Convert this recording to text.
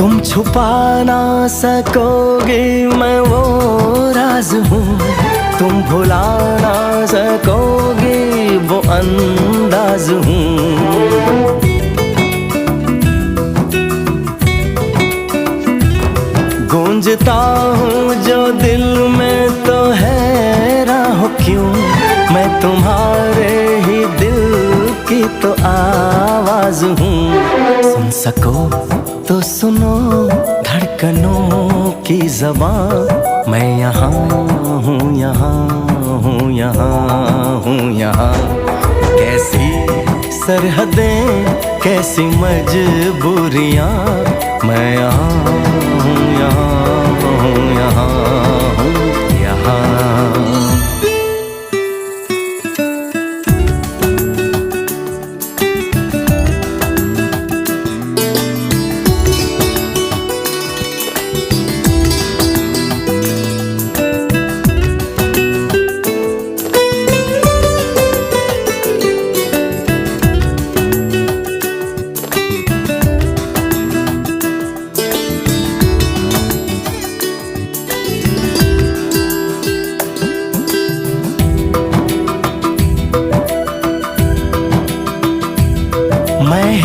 तुम छुपा ना सकोगे मैं वो राज हूँ, तुम भुला ना सकोगे वो अंदाज हूँ। गूंजता हूँ जो दिल में तो हैरान हो क्यों, मैं तुम्हारे ही दिल की तो आवाज हूँ। सुन सको तो सुनो धड़कनों की ज़बान, मैं यहाँ हूँ, यहाँ हूँ, यहाँ हूँ, यहाँ। कैसी सरहदें कैसी मजबूरियाँ, मैं यहाँ हूँ, यहाँ हूँ, यहाँ हूँ, यहाँ। मैं